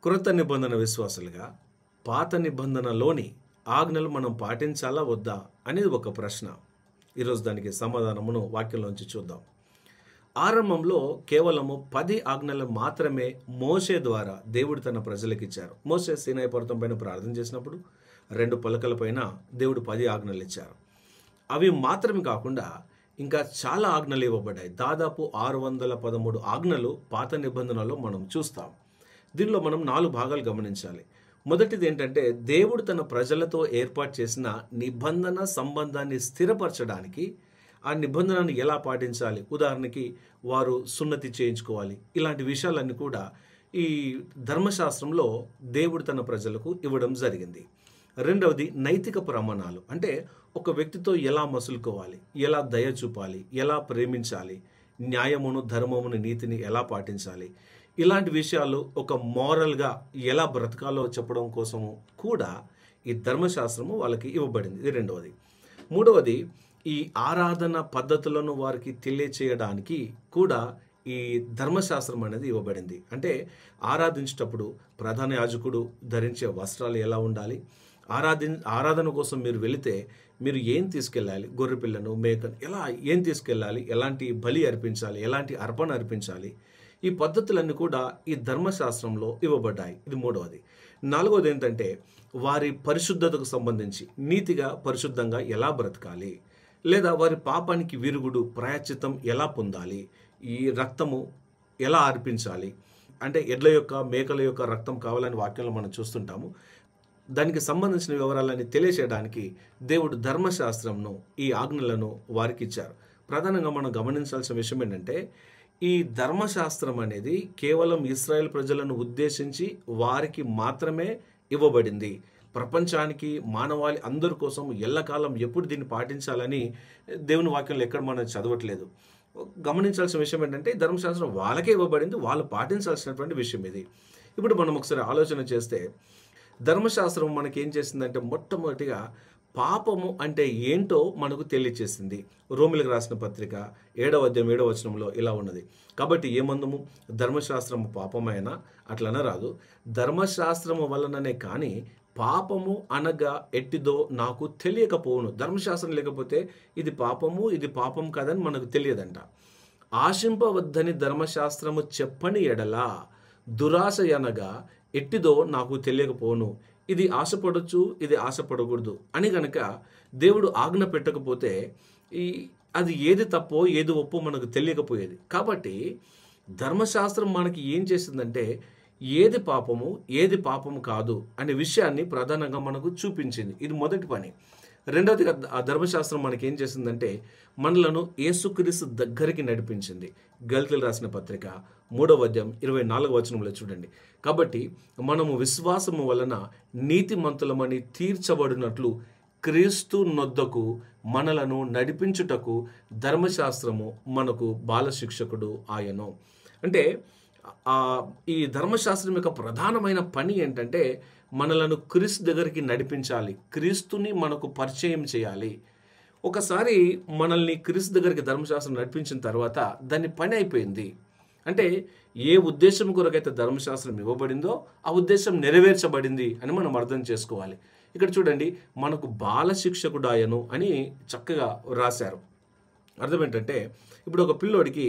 క్రొత్త నిబంధన విశ్వాసులుగా పాత నిబంధనలోని ఆజ్ఞలు మనం పాటించాలా వద్దా అనేది ఒక ప్రశ్న. ఈరోజు దానికి సమాధానమును వాక్యంలోంచి చూద్దాం. ఆరంభంలో కేవలము 10 ఆజ్ఞలు మాత్రమే మోషే ద్వారా దేవుడు తన ప్రజలకు ఇచ్చారు. మోషే సీనాయి పర్వతం పైన ప్రార్థన చేసినప్పుడు 2 పలకల పైన దేవుడు 10 ఆజ్ఞలు ఇచ్చారు. అవి మాత్రమే కాకుండా ఇంకా చాలా ఆజ్ఞలు ఇవ్వబడ్డాయి. దాదాపు 613 ఆజ్ఞలు పాత నిబంధనలో మనం చూస్తాం. దీనిలో మనం 4 భాగాలు గమనించాలి. మొదటిది ఏంటంటే, దేవుడు తన ప్రజలతో ఏర్పాటు చేసిన నిబంధన సంబంధాన్ని స్థిరపరచడానికి ఆ నిబంధనను ఎలా పాటించాలి. ఉదాహరణకి వారు సున్నతి చేయించుకోవాలి. ఇలాంటి విషయాలన్నీ కూడా ఈ ధర్మశాస్త్రంలో దేవుడు తన ప్రజలకు ఇవ్వడం జరిగింది. రెండవది నైతిక ప్రమాణాలు. అంటే ఒక వ్యక్తితో ఎలా మసులుకోవాలి, ఎలా దయ చూపాలి, ఎలా ప్రేమించాలి, న్యాయమును, ధర్మమును, నీతిని ఎలా పాటించాలి, ఇలాంటి విషయాలు ఒక మోరల్గా ఎలా బ్రతకాలో చెప్పడం కోసము కూడా ఈ ధర్మశాస్త్రము వాళ్ళకి ఇవ్వబడింది. ఇది రెండవది. మూడవది, ఈ ఆరాధన పద్ధతులను వారికి తెలియచేయడానికి కూడా ఈ ధర్మశాస్త్రం అనేది ఇవ్వబడింది. అంటే ఆరాధించేటప్పుడు ప్రధాన యాజకుడు ధరించే వస్త్రాలు ఎలా ఉండాలి, ఆరాధన కోసం మీరు వెళితే మీరు ఏం తీసుకెళ్ళాలి, గొర్రెపిల్లను, మేకను ఏం తీసుకెళ్ళాలి, ఎలాంటి బలి అర్పించాలి, ఎలాంటి అర్పణ అర్పించాలి, ఈ పద్ధతులన్నీ కూడా ఈ ధర్మశాస్త్రంలో ఇవ్వబడ్డాయి. ఇది మూడవది. నాలుగవది ఏంటంటే, వారి పరిశుద్ధతకు సంబంధించి నీతిగా పరిశుద్ధంగా ఎలా బ్రతకాలి, లేదా వారి పాపానికి విరుగుడు ప్రాయశ్చిత్తం ఎలా పొందాలి, ఈ రక్తము ఎలా అర్పించాలి. అంటే ఎడ్ల యొక్క, మేకల యొక్క రక్తం కావాలని వాక్యంలో మనం చూస్తుంటాము. దానికి సంబంధించిన వివరాలని తెలియచేయడానికి దేవుడు ధర్మశాస్త్రంను, ఈ ఆజ్ఞలను వారికి ఇచ్చారు. ప్రధానంగా మనం గమనించాల్సిన విషయం ఏంటంటే, ఈ ధర్మశాస్త్రం అనేది కేవలం ఇశ్రాయేల్ ప్రజలను ఉద్దేశించి వారికి మాత్రమే ఇవ్వబడింది. ప్రపంచానికి, మానవాళి అందరి కోసం ఎల్లకాలం ఎప్పుడు దీన్ని పాటించాలని దేవుని వాక్యంలో ఎక్కడ మనం చదవట్లేదు. గమనించాల్సిన విషయం ఏంటంటే, ధర్మశాస్త్రం వాళ్ళకే ఇవ్వబడింది, వాళ్ళు పాటించాల్సినటువంటి విషయం ఇది. ఇప్పుడు మనం ఒకసారి ఆలోచన చేస్తే, ధర్మశాస్త్రం మనకి ఏం చేసిందంటే, మొట్టమొదటిగా పాపము అంటే ఏంటో మనకు తెలియచేసింది. రోమిలకు రాసిన పత్రిక 7వ అధ్యాయం 7వ వచనంలో ఇలా ఉన్నది. కాబట్టి ఏమందుము, ధర్మశాస్త్రము పాపమైనా అట్లనే రాదు, ధర్మశాస్త్రము వలననే కానీ పాపము అనగా ఎట్టిదో నాకు తెలియకపోవును. ధర్మశాస్త్రం లేకపోతే ఇది పాపము, ఇది పాపం కాదని మనకు తెలియదంట. ఆశింపవద్దని ధర్మశాస్త్రము చెప్పని ఎడలా దురాశ అనగా ఎట్టిదో నాకు తెలియకపోను. ఇది ఆశపడొచ్చు, ఇది ఆశపడకూడదు అని గనక దేవుడు ఆజ్ఞ పెట్టకపోతే అది ఏది తప్పో ఏది ఒప్పో మనకు తెలియకపోయేది. కాబట్టి ధర్మశాస్త్రం మనకి ఏం చేసిందంటే, ఏది పాపము, ఏది పాపము కాదు అనే విషయాన్ని ప్రధానంగా మనకు చూపించింది. ఇది మొదటి పని. రెండవదిగా ఆ ధర్మశాస్త్రం మనకి ఏం చేసిందంటే, మనలను యేసుక్రీస్తు దగ్గరికి నడిపించింది. గలతీయులకు రాసిన పత్రిక 3వ అధ్యాయం 24వ వచనంలో చూడండి. కాబట్టి మనము విశ్వాసము వలన నీతిమంతులమని తీర్చబడినట్లు క్రీస్తు నొద్దకు మనలను నడిపించుటకు ధర్మశాస్త్రము మనకు బాలశిక్షకుడు ఆయను. అంటే ఈ ధర్మశాస్త్రం యొక్క ప్రధానమైన పని ఏంటంటే, మనలను క్రీస్తు దగ్గరికి నడిపించాలి, క్రీస్తుని మనకు పరిచయం చేయాలి. ఒకసారి మనల్ని క్రీస్తు దగ్గరికి ధర్మశాస్త్రం నడిపించిన తర్వాత దాని పని అయిపోయింది. అంటే ఏ ఉద్దేశం కొరకైతే ధర్మశాస్త్రం ఇవ్వబడిందో ఆ ఉద్దేశం నెరవేర్చబడింది అని మనం అర్థం చేసుకోవాలి. ఇక్కడ చూడండి, మనకు బాలశిక్షకుడాయను అని చక్కగా రాశారు. అర్థం ఏంటంటే, ఇప్పుడు ఒక పిల్లోడికి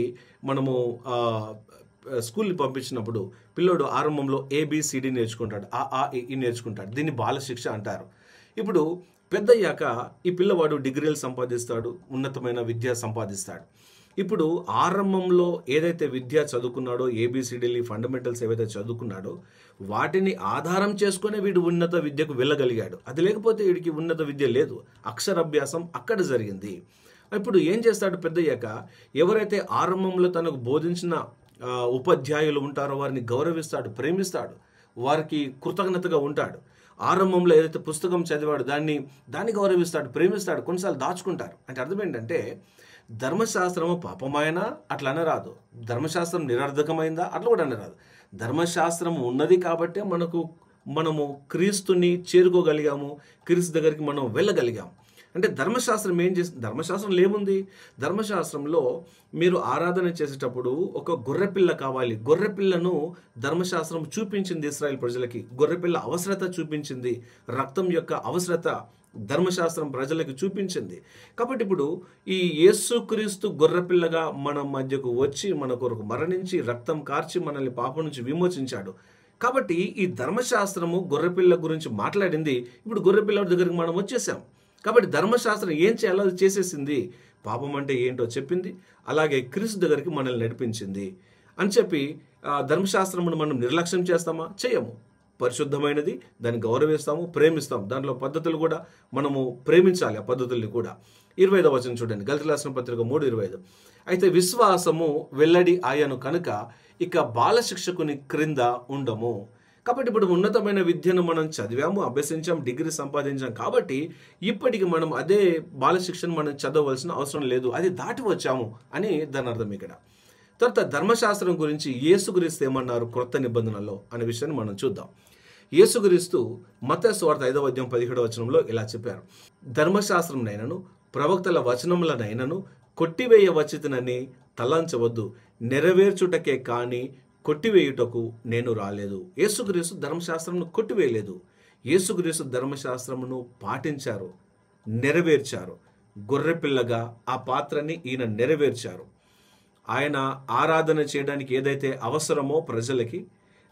మనము స్కూల్ని పంపించినప్పుడు పిల్లోడు ఆరంభంలో ABCD నేర్చుకుంటాడు, ఈ నేర్చుకుంటాడు. దీన్ని బాలశిక్ష అంటారు. ఇప్పుడు పెద్దయ్యాక ఈ పిల్లవాడు డిగ్రీలు సంపాదిస్తాడు, ఉన్నతమైన విద్య సంపాదిస్తాడు. ఇప్పుడు ఆరంభంలో ఏదైతే విద్య చదువుకున్నాడో, ABCDలు, ఫండమెంటల్స్ ఏవైతే చదువుకున్నాడో వాటిని ఆధారం చేసుకునే వీడు ఉన్నత విద్యకు వెళ్ళగలిగాడు. అది లేకపోతే వీడికి ఉన్నత విద్య లేదు. అక్షరాభ్యాసం అక్కడ జరిగింది. ఇప్పుడు ఏం చేస్తాడు పెద్దయ్యాక, ఎవరైతే ఆరంభంలో తనకు బోధించిన ఉపాధ్యాయులు ఉంటారో వారిని గౌరవిస్తాడు, ప్రేమిస్తాడు, వారికి కృతజ్ఞతగా ఉంటాడు. ఆరంభంలో ఏదైతే పుస్తకం చదివాడు దాన్ని గౌరవిస్తాడు, ప్రేమిస్తాడు, కొన్నిసార్లు దాచుకుంటారు. అంటే అర్థం ఏంటంటే, ధర్మశాస్త్రము పాపమైనా అట్లా అనరాదు, ధర్మశాస్త్రం నిరర్ధకమైందా అట్లా కూడా అనరాదు. ధర్మశాస్త్రం ఉన్నది కాబట్టే మనము క్రీస్తుని చేరుకోగలిగాము, క్రీస్తు దగ్గరికి మనం వెళ్ళగలిగాము. అంటే ధర్మశాస్త్రం ఏం చేస్తుంది? ధర్మశాస్త్రంలో ఏముంది? ధర్మశాస్త్రంలో మీరు ఆరాధన చేసేటప్పుడు ఒక గొర్రెపిల్ల కావాలి. గొర్రెపిల్లను ధర్మశాస్త్రం చూపించింది ఇశ్రాయేల్ ప్రజలకి. గొర్రెపిల్ల అవసరత చూపించింది. రక్తం యొక్క అవసరత ధర్మశాస్త్రం ప్రజలకు చూపించింది. కాబట్టి ఇప్పుడు ఈ యేసుక్రీస్తు గొర్రెపిల్లగా మన మధ్యకు వచ్చి మన కొరకు మరణించి రక్తం కార్చి మనల్ని పాపం నుంచి విమోచించాడు. కాబట్టి ఈ ధర్మశాస్త్రము గొర్రెపిల్ల గురించి మాట్లాడింది. ఇప్పుడు గొర్రెపిల్ల దగ్గరికి మనం వచ్చేసాం. కాబట్టి ధర్మశాస్త్రం ఏం చేయాలో అది చేసేసింది. పాపం అంటే ఏంటో చెప్పింది. అలాగే క్రీస్తు దగ్గరికి మనల్ని నడిపించింది అని చెప్పి ధర్మశాస్త్రమును మనం నిర్లక్ష్యం చేస్తామా? చేయము. పరిశుద్ధమైనది, దాన్ని గౌరవిస్తాము, ప్రేమిస్తాం. దాంట్లో పద్ధతులు కూడా మనము ప్రేమించాలి. ఆ పద్ధతుల్ని కూడా. 25వ వచనం చూడండి, గలతీయులకు రాసిన పత్రిక 3:25. అయితే విశ్వాసము వెల్లడి ఆయను కనుక ఇక బాలశిక్షకుని క్రింద ఉండము. కాబట్టి ఇప్పుడు ఉన్నతమైన విద్యను మనం చదివాము, అభ్యసించాం, డిగ్రీ సంపాదించాం. కాబట్టి ఇప్పటికి మనం అదే బాలశిక్షను మనం చదవవలసిన అవసరం లేదు, అది దాటి వచ్చాము అని దాని అర్థం ఇక్కడ. తర్వాత ధర్మశాస్త్రం గురించి యేసుక్రీస్తు ఏమన్నారు క్రొత్త నిబంధనలో అనే విషయాన్ని మనం చూద్దాం. యేసుక్రీస్తు మత్తయి సువార్త 5వ అధ్యాయం 17వ వచనంలో ఇలా చెప్పారు, ధర్మశాస్త్రంనైనను ప్రవక్తల వచనములనైనను కొట్టివేయవచ్చునని తలంచవద్దు, నెరవేర్చుటకే కాని కొట్టివేయుటకు నేను రాలేదు. యేసుక్రీస్తు ధర్మశాస్త్రమును కొట్టివేయలేదు. యేసుక్రీస్తు ధర్మశాస్త్రమును పాటించారు, నెరవేర్చారు. గొర్రెపిల్లగా ఆ పాత్రని ఈయన నెరవేర్చారు. ఆయన ఆరాధన చేయడానికి ఏదైతే అవసరమో ప్రజలకి,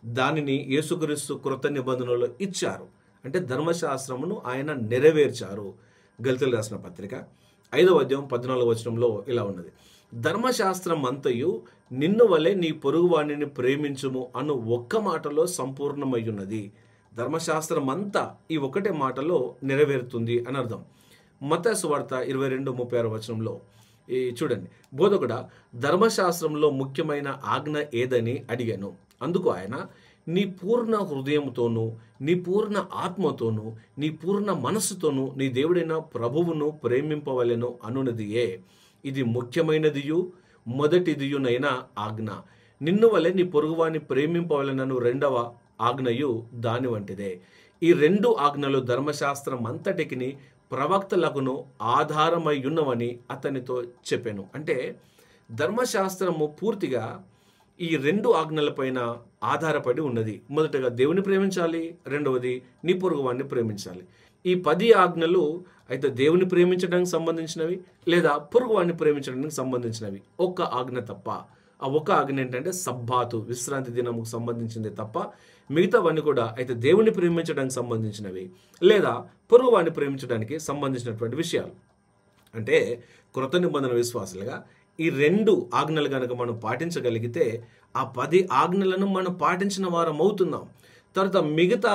దానిని యేసుక్రీస్తు క్రొత్త నిబంధనలో ఇచ్చారు. అంటే ధర్మశాస్త్రమును ఆయన నెరవేర్చారు. గలతీయులకు రాసిన పత్రిక 5వ అధ్యాయం 14వ వచనంలో ఇలా ఉన్నది, ధర్మశాస్త్రం అంతయు నిన్ను వలె నీ పొరుగువాణిని ప్రేమించుము అను ఒక్క మాటలో సంపూర్ణమై ఉన్నది. ధర్మశాస్త్రం అంతా ఈ ఒకటే మాటలో నెరవేరుతుంది అని అర్థం. మత్తయి సువార్త 22:36 వచనంలో చూడండి, బోధకుడా ధర్మశాస్త్రంలో ముఖ్యమైన ఆజ్ఞ ఏదని అడిగాను. అందుకు ఆయన, నీ పూర్ణ హృదయంతోనూ నీ పూర్ణ ఆత్మతోనూ నీ పూర్ణ మనస్సుతోనూ నీ దేవుడైన ప్రభువును ప్రేమింపవలెను అనున్నదియే. ఇది ముఖ్యమైనదియు మొదటిదియునైన ఆజ్ఞ. నిన్ను వలె నీ పొరుగువాని ప్రేమింపవలెనను రెండవ ఆజ్ఞయు దాని వంటిదే. ఈ రెండు ఆజ్ఞలు ధర్మశాస్త్రం అంతటికి ప్రవక్తలకును ఆధారమై ఉన్నవని అతనితో చెప్పాను. అంటే ధర్మశాస్త్రము పూర్తిగా ఈ రెండు ఆజ్ఞలపైన ఆధారపడి ఉన్నది. మొదటగా దేవుని ప్రేమించాలి, రెండవది నీ పొరుగువాన్ని ప్రేమించాలి. ఈ 10 ఆజ్ఞలు అయితే దేవుని ప్రేమించడానికి సంబంధించినవి లేదా పొరుగువాన్ని ప్రేమించడానికి సంబంధించినవి. ఒక్క ఆజ్ఞ తప్ప. ఆ ఒక్క ఆజ్ఞ ఏంటంటే సబ్బాతు, విశ్రాంతి దినముకు సంబంధించింది తప్ప మిగతావన్నీ కూడా అయితే దేవుని ప్రేమించడానికి సంబంధించినవి లేదా పొరుగువాన్ని ప్రేమించడానికి సంబంధించినటువంటి విషయాలు. అంటే క్రొత్త నిబంధన విశ్వాసులుగా ఈ 2 ఆజ్ఞలు కనుక మనం పాటించగలిగితే ఆ 10 ఆజ్ఞలను మనం పాటించిన వారం అవుతున్నాం. తర్వాత మిగతా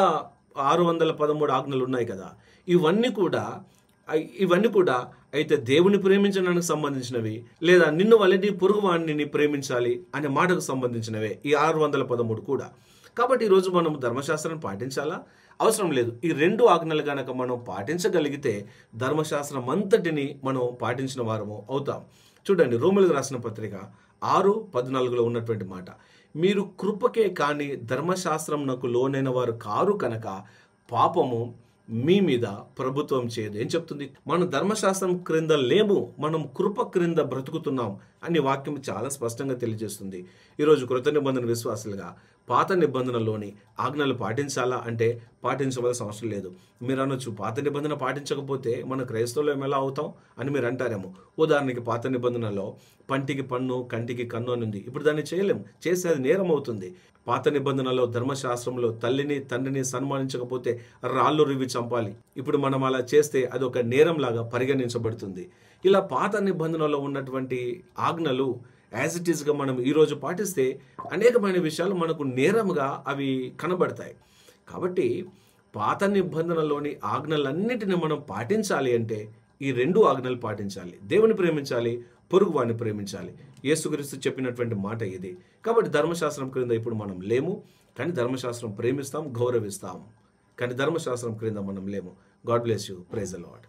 613 ఆజ్ఞలు ఉన్నాయి కదా, ఇవన్నీ కూడా అయితే దేవుని ప్రేమించడానికి సంబంధించినవి లేదా నిన్ను వలె నీ పొరుగువాణ్ణి ప్రేమించాలి అనే మాటకు సంబంధించినవే ఈ 613 కూడా. కాబట్టి ఈరోజు మనం ధర్మశాస్త్రాన్ని పాటించాలా? అవసరం లేదు. ఈ 2 ఆజ్ఞలు కనుక మనం పాటించగలిగితే ధర్మశాస్త్రం అంతటిని మనం పాటించిన వారము అవుతాం. చూడండి, రోమీయులకు రాసిన పత్రిక 6:14లో ఉన్నటువంటి మాట, మీరు కృపకే కాని ధర్మశాస్త్రంనకు లోనైన వారు కారు కనుక పాపము మీ మీద ప్రభుత్వం చేయదు. ఏం చెప్తుంది? మనం ధర్మశాస్త్రం క్రింద లేము, మనం కృప క్రింద బ్రతుకుతున్నాం అని వాక్యం చాలా స్పష్టంగా తెలియజేస్తుంది. ఈరోజు కృత నిబంధన విశ్వాసులుగా పాత నిబంధనలోని ఆజ్ఞలు పాటించాలా అంటే పాటించవలసిన అవసరం లేదు. మీరు అనొచ్చు, పాత నిబంధన పాటించకపోతే మన క్రైస్తవులం ఎలా అవుతాం అని మీరు అంటారేమో. ఉదాహరణకి పాత నిబంధనలో పంటికి పన్ను కంటికి కన్ను అని ఉంది. ఇప్పుడు దాన్ని చేయలేం, చేస్తే అది నేరం అవుతుంది. పాత నిబంధనలో ధర్మశాస్త్రంలో తల్లిని తండ్రిని సన్మానించకపోతే రాళ్ళు రివి చంపాలి. ఇప్పుడు మనం అలా చేస్తే అది ఒక నేరంలాగా పరిగణించబడుతుంది. ఇలా పాత నిబంధనలో ఉన్నటువంటి ఆజ్ఞలు యాజ్ ఇట్ ఈస్గా మనం ఈరోజు పాటిస్తే అనేకమైన విషయాలు మనకు నేరంగా అవి కనబడతాయి. కాబట్టి పాత నిబంధనలోని ఆజ్ఞలన్నిటిని మనం పాటించాలి అంటే ఈ 2 ఆజ్ఞలు పాటించాలి. దేవుని ప్రేమించాలి, పొరుగువాన్ని ప్రేమించాలి. యేసుక్రీస్తు చెప్పినటువంటి మాట ఇది. కాబట్టి ధర్మశాస్త్రం క్రింద ఇప్పుడు మనం లేము, కానీ ధర్మశాస్త్రం ప్రేమిస్తాం, గౌరవిస్తాం. కానీ ధర్మశాస్త్రం క్రింద మనం లేము. God bless you. Praise the lord.